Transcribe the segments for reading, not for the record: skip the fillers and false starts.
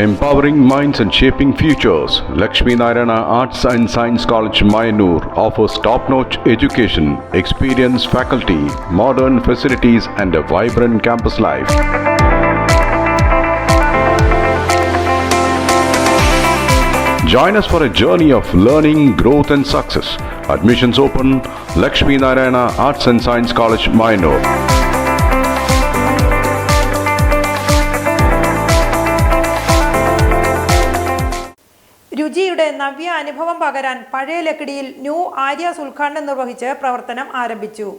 Empowering minds and shaping futures, Lakshmi Narayana Arts and Science College, Mayanur offers top-notch education, experienced faculty, modern facilities and a vibrant campus life. Join us for a journey of learning, growth and success. Admissions open, Lakshmi Narayana Arts and Science College, Mayanur. രുചിയുടെ നവ്യ അനുഭവം പകരാൻ പഴയ ലക്കിടിയിൽ new Aryas ഉദ്ഘാടനം നിർവഹിച്ച് പ്രവർത്തനം ആരംഭിച്ചു.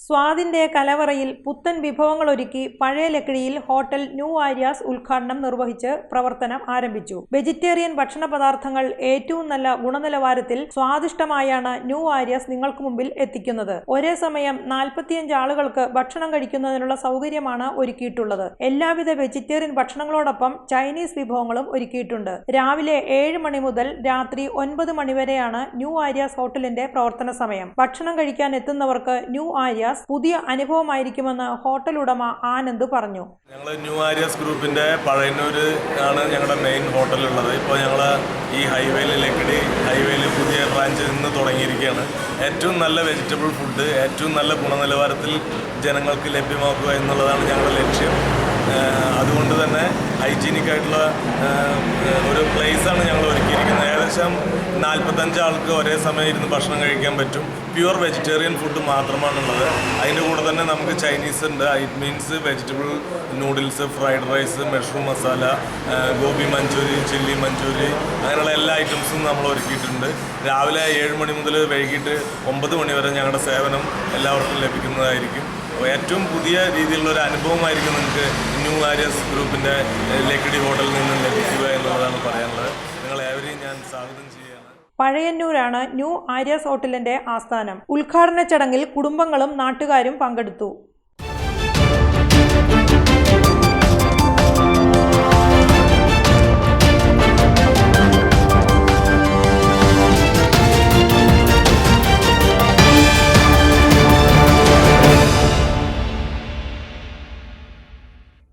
സ്വാദിന്റെ കലവറയിൽ പുത്തൻ വിഭവങ്ങൾ ഒരുക്കി പഴയ ലക്കിടിയിൽ ഹോട്ടൽ ന്യൂ ആര്യാസ് ഉദ്ഘാടനം നിർവഹിച്ച് പ്രവർത്തനം ആരംഭിച്ചു. വെജിറ്റേറിയൻ ഭക്ഷണ പദാർത്ഥങ്ങൾ ഏറ്റവും നല്ല ഗുണനിലവാരത്തിൽ സ്വാദിഷ്ടമായാണ് ന്യൂ ആര്യാസ് നിങ്ങൾക്ക് മുമ്പിൽ എത്തിക്കുന്നത്. ഒരേ സമയം 45 ആളുകൾക്ക് ഭക്ഷണം കഴിക്കുന്നതിനുള്ള സൗകര്യമാണ് ഒരുക്കിയിട്ടുള്ളത്. എല്ലാവിധ വെജിറ്റേറിയൻ ഭക്ഷണങ്ങളോടൊപ്പം ചൈനീസ് വിഭവങ്ങളും ഒരുക്കിയിട്ടുണ്ട്. രാവിലെ 7 മണി മുതൽ രാത്രി 9 മണി വരെയാണ് ന്യൂ ആര്യാസ് ഹോട്ടലിന്റെ പ്രവർത്തന സമയം. ഭക്ഷണം കഴിക്കാൻ എത്തുന്നവർക്ക് ന്യൂ ആര്യാസ് പുതിയ അനുഭവമായിരിക്കുമെന്ന് ഹോട്ടൽ ഉടമ ആനന്ദ് പറഞ്ഞു. ഞങ്ങൾ ന്യൂ ആര്യാസ് ഗ്രൂപ്പിന്റെ പഴയന്നൂര് ആണ് ഞങ്ങളുടെ മെയിൻ ഹോട്ടലുള്ളത്. ഇപ്പോൾ ഞങ്ങൾ ഈ ലക്കിടി ഹൈവേയിൽ പുതിയ ബ്രാഞ്ച് ഇന്ന് തുടങ്ങിയിരിക്കുകയാണ്. ഏറ്റവും നല്ല വെജിറ്റബിൾ ഫുഡ് ഏറ്റവും നല്ല ഗുണനിലവാരത്തിൽ ജനങ്ങൾക്ക് ലഭ്യമാക്കുക എന്നുള്ളതാണ് ഞങ്ങളുടെ ലക്ഷ്യം. അതുകൊണ്ട് തന്നെ ഹൈജീനിക് ആയിട്ടുള്ള ഒരു പ്ലേസാണ് ഞങ്ങൾ ഒരുക്കിയിരിക്കുന്നത്. ഏകദേശം 45 ആൾക്ക് ഒരേ സമയം ഇരുന്ന് ഭക്ഷണം കഴിക്കാൻ പറ്റും. പ്യുവർ വെജിറ്റേറിയൻ ഫുഡ് മാത്രമാണുള്ളത്. അതിൻ്റെ കൂടെ തന്നെ നമുക്ക് ചൈനീസ് ഉണ്ട്. It means vegetable noodles, fried rice, mushroom masala, gobi manchurian, chilli manchurian, അങ്ങനെയുള്ള എല്ലാ ഐറ്റംസും നമ്മൾ ഒരുക്കിയിട്ടുണ്ട്. രാവിലെ 7 മണി മുതൽ വൈകിട്ട് 9 മണി വരെ ഞങ്ങളുടെ സേവനം എല്ലാവർക്കും ലഭിക്കുന്നതായിരിക്കും. ഏറ്റവും പുതിയ രീതിയിലുള്ള ഒരു അനുഭവമായിരിക്കും നിങ്ങൾക്ക് ന്യൂ ആര്യാസ് ഗ്രൂപ്പിൻ്റെ ലക്കിടി ഹോട്ടലിൽ നിന്ന് ലഭിക്കുക എന്നുള്ളതാണ് പറയാനുള്ളത്. നിങ്ങളേവരെയും ഞാൻ സ്വാഗതം ചെയ്യുകയാണ്. പഴയന്നൂരാണ് ന്യൂ ആര്യാസ് ഹോട്ടലിന്റെ ആസ്ഥാനം. ഉദ്ഘാടന ചടങ്ങിൽ കുടുംബങ്ങളും നാട്ടുകാരും പങ്കെടുത്തു.